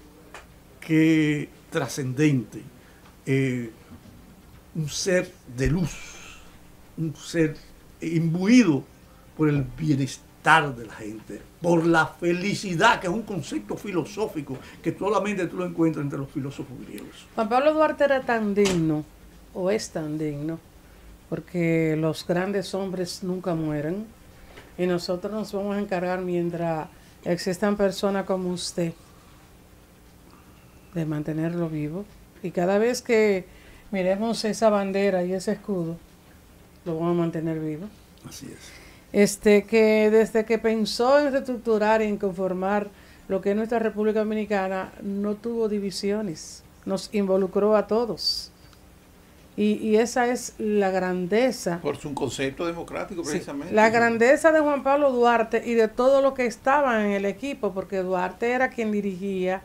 S5: que trascendente, un ser de luz, un ser imbuido por el bienestar de la gente, por la felicidad, que es un concepto filosófico que solamente tú lo encuentras entre los filósofos griegos.
S2: Juan Pablo Duarte era tan digno, o es tan digno, porque los grandes hombres nunca mueren, y nosotros nos vamos a encargar, mientras existan personas como usted, de mantenerlo vivo. Y cada vez que miremos esa bandera y ese escudo, lo vamos a mantener vivo.
S5: Así es.
S2: Que desde que pensó en reestructurar y en conformar lo que es nuestra República Dominicana, no tuvo divisiones, nos involucró a todos. Y esa es la grandeza.
S4: Por su concepto democrático, precisamente.
S2: Sí, la grandeza de Juan Pablo Duarte y de todo lo que estaba en el equipo, porque Duarte era quien dirigía.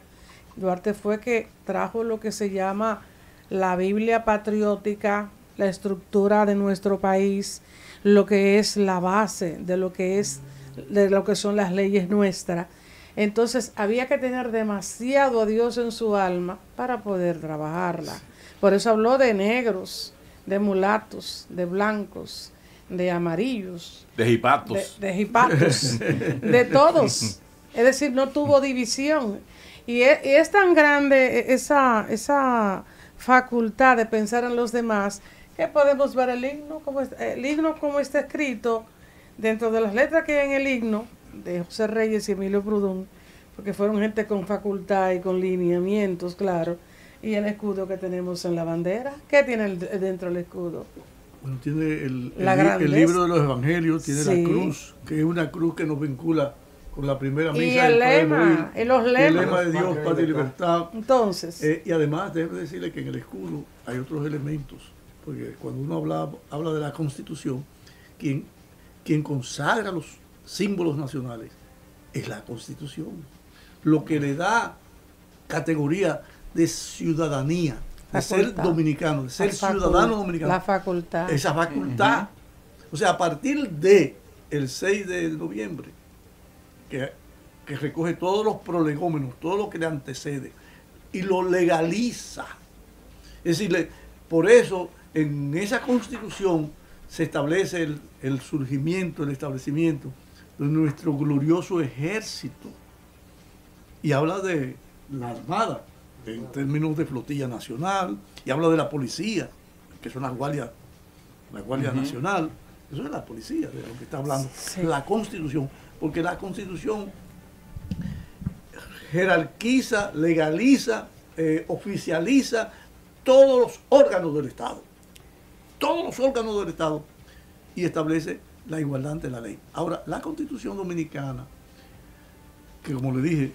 S2: Duarte fue que trajo lo que se llama la Biblia patriótica, la estructura de nuestro país, lo que es la base de lo que son las leyes nuestras. Entonces había que tener demasiado a Dios en su alma para poder trabajarla. Por eso habló de negros, de mulatos, de blancos, de amarillos,
S1: de jipatos,
S2: de todos. Es decir, no tuvo división. Y es tan grande esa facultad de pensar en los demás que podemos ver el himno como está escrito dentro de las letras que hay en el himno de José Reyes y Emilio Prudón, porque fueron gente con facultad y con lineamientos, claro. Y el escudo que tenemos en la bandera, ¿qué tiene dentro del escudo?
S5: Bueno, tiene el libro de los evangelios, tiene sí, la cruz, que es una cruz que nos vincula con la primera misa.
S2: Y el lema, y los lemas.
S5: El lema de Dios, patria y libertad.
S2: Entonces.
S5: Y además, déjeme decirle que en el escudo hay otros elementos, porque cuando uno habla de la Constitución, quien consagra los símbolos nacionales es la Constitución. Lo que le da categoría de ciudadanía, de ser dominicano, de ser ciudadano dominicano.
S2: La facultad.
S5: Esa facultad. O sea, a partir de el 6 de noviembre, que recoge todos los prolegómenos, todo lo que le antecede, y lo legaliza. Es decir, por eso en esa Constitución se establece el surgimiento, el establecimiento de nuestro glorioso ejército. Y habla de la Armada, en términos de flotilla nacional, y habla de la policía, que son la Guardia Nacional. Eso es la policía, de lo que está hablando. Sí. La Constitución, porque la Constitución jerarquiza, legaliza, oficializa todos los órganos del Estado. Todos los órganos del Estado. Y establece la igualdad ante la ley. Ahora, la Constitución Dominicana, que como le dije,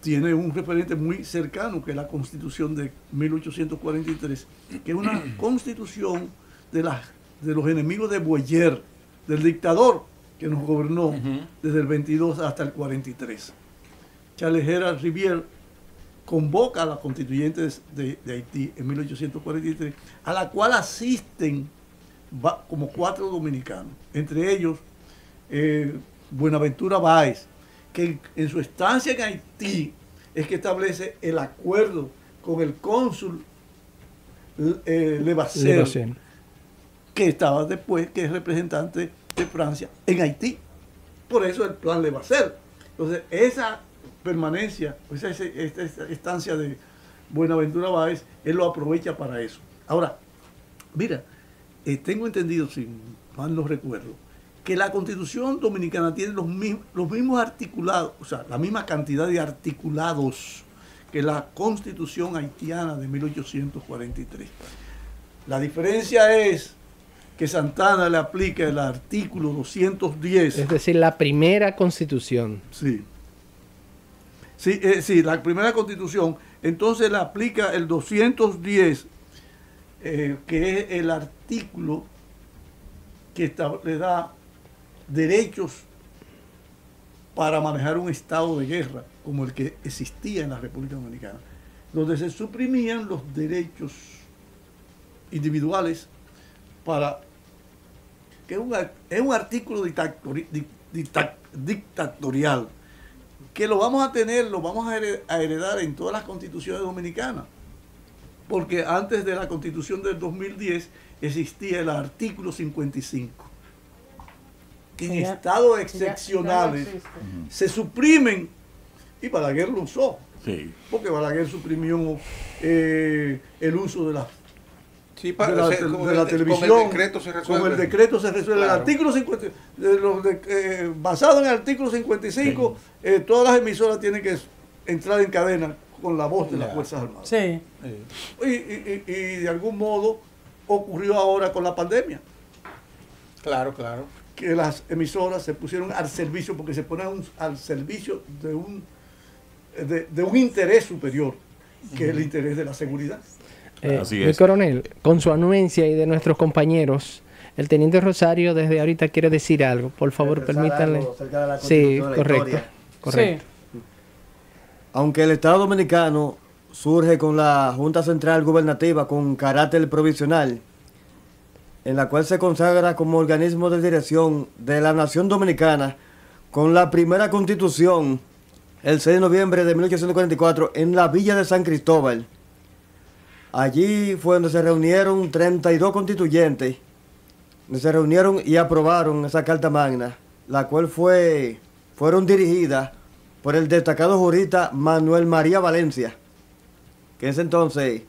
S5: tiene un referente muy cercano, que es la Constitución de 1843, que es una constitución de los enemigos de Boyer, del dictador que nos gobernó desde el 22 hasta el 43. Charles Gerard Rivière convoca a la constituyente de Haití en 1843, a la cual asisten como 4 dominicanos, entre ellos Buenaventura Báez, que en su estancia en Haití es que establece el acuerdo con el cónsul Levasseur, que estaba después, que es representante de Francia en Haití. Por eso el plan Levasseur. Entonces, esa permanencia, esta estancia de Buenaventura Báez, él lo aprovecha para eso. Ahora, mira, tengo entendido, si mal no recuerdo, que la Constitución Dominicana tiene los mismos articulados, o sea, la misma cantidad de articulados que la Constitución haitiana de 1843. La diferencia es que Santana le aplica el artículo 210.
S3: Es decir, la primera Constitución.
S5: Sí. Sí, la primera Constitución. Entonces le aplica el 210, que es el artículo que le da derechos para manejar un estado de guerra como el que existía en la República Dominicana, donde se suprimían los derechos individuales para que es un artículo dictatorial que lo vamos a tener, lo vamos a heredar en todas las constituciones dominicanas, porque antes de la Constitución del 2010 existía el artículo 55, que en estados excepcionales se suprimen, y Balaguer lo usó,
S1: Sí.
S5: porque Balaguer suprimió el uso de la
S4: Sí,
S5: de la televisión.
S4: Con el decreto se resuelve.
S5: Con el decreto se resuelve.
S4: Claro.
S5: El artículo 50, basado en el artículo 55, todas las emisoras tienen que entrar en cadena con la voz de las Fuerzas Armadas.
S2: Sí.
S5: Y de algún modo ocurrió ahora con la pandemia,
S4: Claro, claro.
S5: que las emisoras se pusieron al servicio, porque se ponen al servicio de un interés superior, que es el interés de la seguridad.
S1: Así
S3: Mi
S1: es.
S3: coronel, con su anuencia y de nuestros compañeros, el teniente Rosario desde ahorita quiere decir algo. Por favor,
S6: Expresar
S3: permítanle.
S6: algo acerca de la
S3: Sí,
S6: Constitución, de la
S3: correcto.
S6: historia.
S3: Correcto.
S6: Aunque el Estado Dominicano surge con la Junta Central Gubernativa con carácter provisional, en la cual se consagra como organismo de dirección de la Nación Dominicana con la primera Constitución el 6 de noviembre de 1844 en la Villa de San Cristóbal. Allí fue donde se reunieron 32 constituyentes, donde se reunieron y aprobaron esa Carta Magna, la cual fueron dirigidas por el destacado jurista Manuel María Valencia, que en ese entonces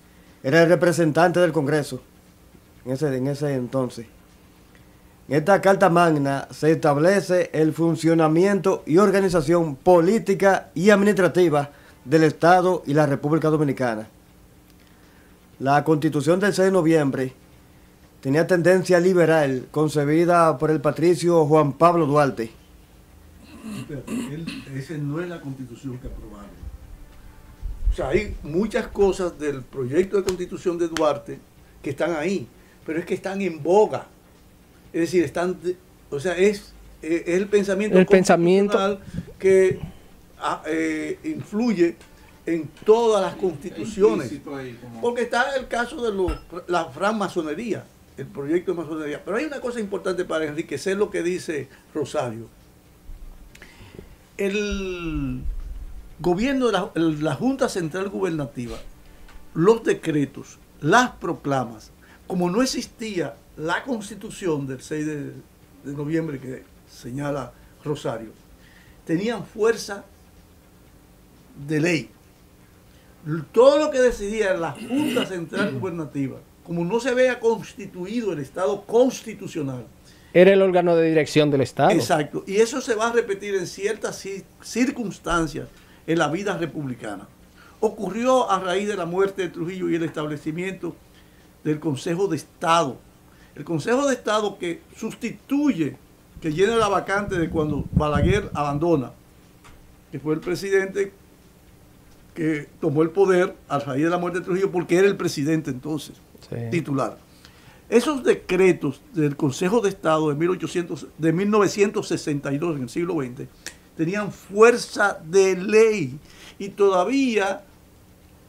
S6: era el representante del Congreso, en ese entonces. En esta Carta Magna se establece el funcionamiento y organización política y administrativa del Estado y la República Dominicana. La Constitución del 6 de noviembre tenía tendencia liberal, concebida por el patricio Juan Pablo Duarte.
S5: Esa no es la Constitución que aprobaron. O sea, hay muchas cosas del proyecto de Constitución de Duarte que están ahí, pero es que están en boga. Es decir, es el pensamiento constitucional que influye en todas las constituciones. Porque está el caso de la francmasonería, el proyecto de masonería. Pero hay una cosa importante para enriquecer lo que dice Rosario. El gobierno de la Junta Central Gubernativa, los decretos, las proclamas, como no existía la Constitución del 6 de noviembre que señala Rosario, tenían fuerza de ley. Todo lo que decidía la Junta Central Gubernativa, como no se había constituido el Estado constitucional.
S3: Era el órgano de dirección del Estado.
S5: Exacto. Y eso se va a repetir en ciertas circunstancias en la vida republicana. Ocurrió a raíz de la muerte de Trujillo y el establecimiento del Consejo de Estado. El Consejo de Estado que sustituye, que llena la vacante de cuando Balaguer abandona, que fue el presidente que tomó el poder a raíz de la muerte de Trujillo, porque era el presidente entonces, titular. Esos decretos del Consejo de Estado de 1962, en el siglo XX, tenían fuerza de ley y todavía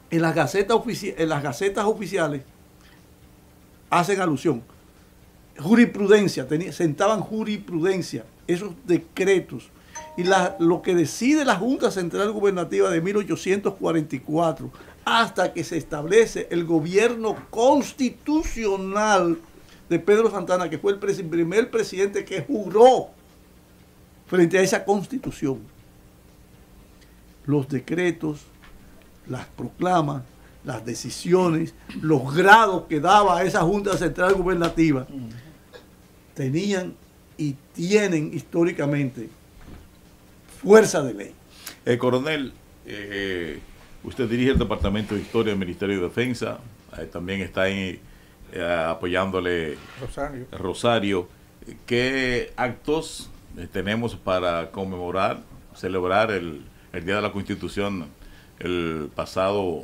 S5: en las gacetas oficiales hacen alusión. Jurisprudencia, sentaban jurisprudencia, esos decretos. Y lo que decide la Junta Central Gubernativa de 1844, hasta que se establece el gobierno constitucional de Pedro Santana, que fue el primer presidente que juró frente a esa constitución. Los decretos, las proclamas, las decisiones, los grados que daba esa Junta Central Gubernativa, tenían y tienen históricamente fuerza de ley.
S1: Coronel, usted dirige el Departamento de Historia del Ministerio de Defensa, también está ahí apoyándole Rosario. ¿Qué actos tenemos para conmemorar, celebrar el Día de la Constitución el pasado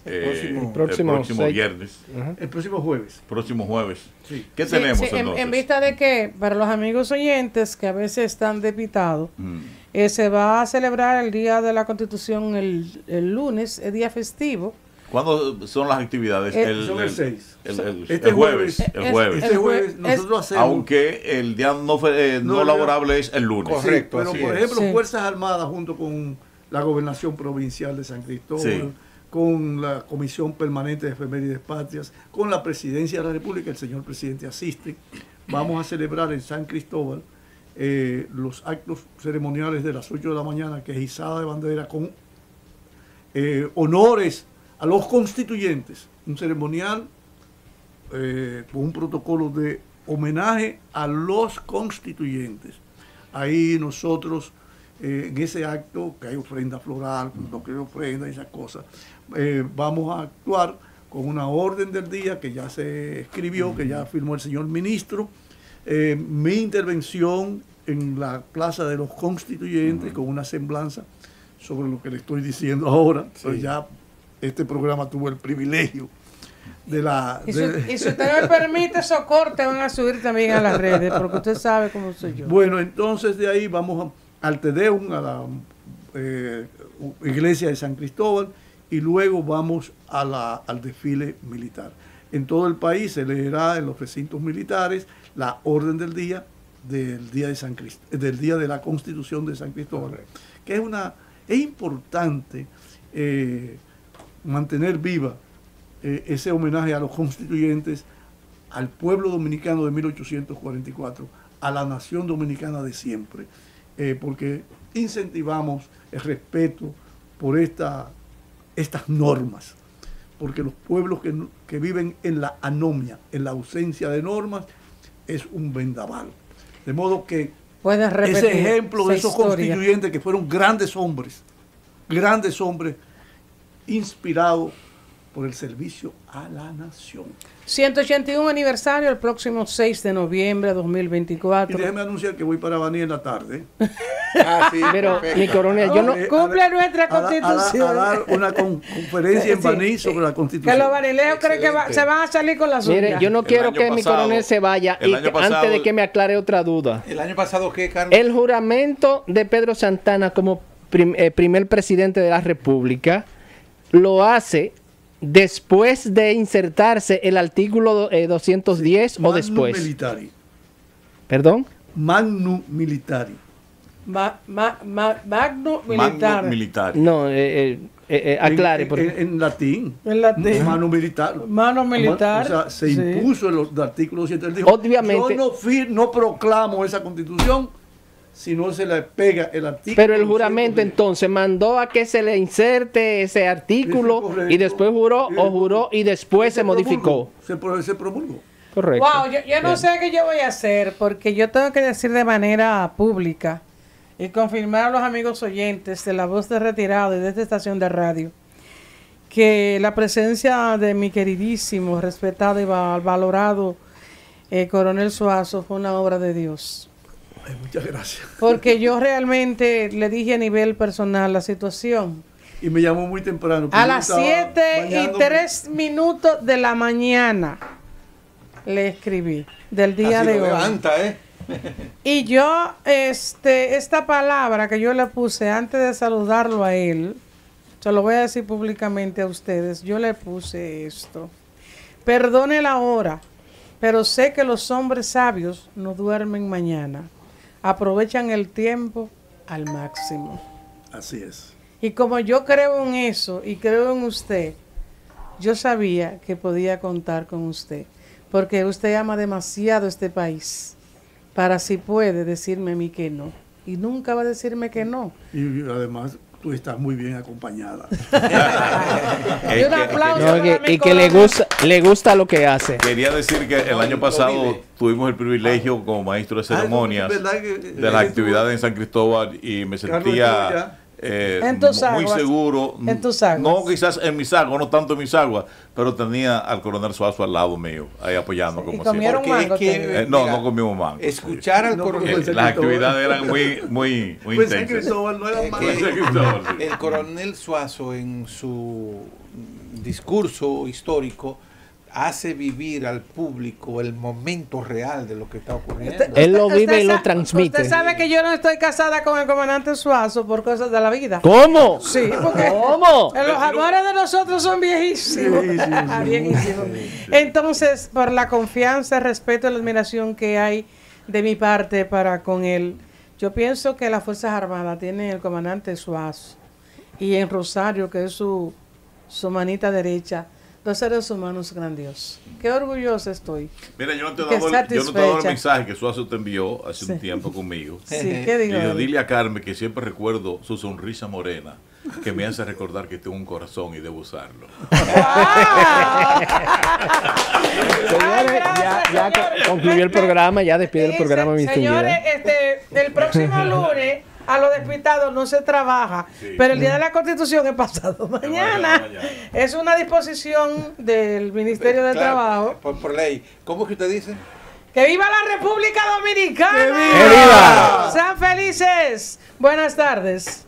S3: el próximo
S1: viernes?
S5: El próximo jueves.
S1: Próximo jueves.
S5: Sí.
S1: ¿Qué tenemos
S2: entonces? En vista de que, para los amigos oyentes que a veces están despitados, se va a celebrar el Día de la Constitución el lunes, el día festivo.
S1: ¿Cuándo son las actividades?
S5: Son el 6.
S1: El jueves.
S5: Este jueves nosotros hacemos...
S1: Aunque el día no laborable es el lunes.
S5: Correcto. Sí, pero por ejemplo,
S2: Sí.
S5: Fuerzas Armadas junto con la Gobernación Provincial de San Cristóbal, con la Comisión Permanente de Efemérides Patrias, con la Presidencia de la República, el señor presidente asiste. Vamos a celebrar en San Cristóbal los actos ceremoniales de las 8 de la mañana, que es izada de bandera con honores a los constituyentes, un ceremonial con un protocolo de homenaje a los constituyentes. Ahí nosotros, en ese acto, que hay ofrenda floral, no que ofrenda, esas cosas, vamos a actuar con una orden del día que ya se escribió, que ya firmó el señor ministro. Mi intervención en la Plaza de los Constituyentes, con una semblanza sobre lo que le estoy diciendo ahora, pues ya este programa tuvo el privilegio de la...
S2: Y si usted me permite, esos cortes van a subir también a las redes, porque usted sabe cómo soy yo.
S5: Bueno, entonces de ahí vamos al Tedeum, a la iglesia de San Cristóbal, y luego vamos al desfile militar. En todo el país se leerá en los recintos militares la orden del día del día de la Constitución de San Cristóbal, que es importante mantener viva ese homenaje a los constituyentes, al pueblo dominicano de 1844, a la nación dominicana de siempre, porque incentivamos el respeto por estas normas, porque los pueblos que viven en la anomia, en la ausencia de normas, es un vendaval. De modo que ese ejemplo de esos constituyentes que fueron grandes hombres, inspirados por el servicio a la nación.
S2: 181 aniversario el próximo 6 de noviembre de 2024.
S5: Y déjeme anunciar que voy para Baní en la tarde.
S3: Pero, mi coronel, yo no...
S2: Cumple nuestra Constitución.
S5: A dar una conferencia en Baní sobre la Constitución.
S2: Que los banileos creen que se van a salir con la suya.
S3: Mire, yo no quiero que mi coronel se vaya antes de que me aclare otra duda.
S4: ¿El año pasado qué, Carlos?
S3: El juramento de Pedro Santana como primer presidente de la República lo hace después de insertarse el artículo 210 o después.
S5: Militari.
S3: ¿Perdón?
S5: Magnum Militari.
S2: Magnum Militari.
S3: No, aclare.
S5: En latín.
S2: En latín.
S5: Mano militar.
S2: Mano militar.
S5: O sea, se impuso el artículo 210. Él dijo,
S3: obviamente.
S5: Yo no proclamo esa constitución si no se le pega el artículo.
S3: Pero el juramento entonces mandó a que se le inserte ese artículo y después juró y después se modificó.
S5: Se promulgó.
S3: Correcto.
S2: Wow, yo no sé qué yo voy a hacer, porque yo tengo que decir de manera pública y confirmar a los amigos oyentes de La Voz de Retirado y de esta estación de radio que la presencia de mi queridísimo, respetado y valorado Coronel Suazo fue una obra de Dios.
S5: Ay, muchas gracias.
S2: Porque yo realmente le dije a nivel personal la situación.
S5: Y me llamó muy temprano.
S2: A las 7:03 de la mañana le escribí del día
S4: así
S2: de
S4: lo
S2: hoy.
S4: levanta,
S2: Y yo, esta palabra que yo le puse antes de saludarlo a él, se lo voy a decir públicamente a ustedes, yo le puse esto. Perdone la hora, pero sé que los hombres sabios no duermen mañana. Aprovechan el tiempo al máximo.
S5: Así es.
S2: Y como yo creo en eso y creo en usted, yo sabía que podía contar con usted, porque usted ama demasiado este país para si puede decirme a mí que no. Y nunca va a decirme que no.
S5: Y además tú estás muy bien acompañada.
S2: Y un aplauso para mi
S3: y que le gusta lo que hace.
S1: Quería decir que el año pasado tuvimos el privilegio como maestro de ceremonias de las actividades en San Cristóbal y me sentía
S2: En tus
S1: muy
S2: aguas.
S1: seguro.
S2: En tus aguas.
S1: No quizás en mis aguas, no tanto en mis aguas, pero tenía al coronel Suazo al lado mío, ahí apoyando
S2: ¿Y
S1: como
S2: comieron
S1: siempre.
S2: mango?
S1: No,
S4: mira,
S1: no comimos mango.
S4: Escuchar al
S5: No,
S4: coronel.
S5: porque
S1: Las actividades eran muy
S5: Pues San
S1: intensas.
S5: Cristóbal no era
S4: Es
S5: malo.
S4: que
S1: San Cristóbal, sí.
S4: el coronel Suazo en su discurso histórico hace vivir al público el momento real de lo que está ocurriendo.
S3: Él lo vive y lo
S2: sa-
S3: transmite.
S2: Usted sabe que yo no estoy casada con el comandante Suazo por cosas de la vida.
S3: ¿Cómo?
S2: Sí, porque
S3: ¿Cómo?
S2: los amores de nosotros son viejísimos. Viejísimos. Entonces, por la confianza, el respeto y la admiración que hay de mi parte para con él, yo pienso que las Fuerzas Armadas tienen el comandante Suazo y en Rosario, que es su manita derecha, dos seres humanos grandiosos. Qué orgullosa estoy.
S1: Mira, yo no te he
S2: Qué
S1: dado el
S2: satisfecha.
S1: mensaje que Suazo te envió hace un
S2: Sí.
S1: tiempo conmigo.
S2: Sí, ¿qué digo?
S1: Dijo, dile a Carmen que siempre recuerdo su sonrisa morena, que me hace recordar que tengo un corazón y debo usarlo.
S3: Señores, ya concluyó el programa, ya despide el programa, mi
S2: Señores,
S3: distinguida.
S2: el próximo lunes a los despistados no se trabaja,
S1: Sí.
S2: pero el día de la Constitución es pasado mañana. Es una disposición del Ministerio de
S4: Claro,
S2: Trabajo.
S4: por ley. ¿Cómo es que usted dice?
S2: ¡Que viva la República Dominicana!
S3: ¡Que viva!
S2: ¡Sean felices! Buenas tardes.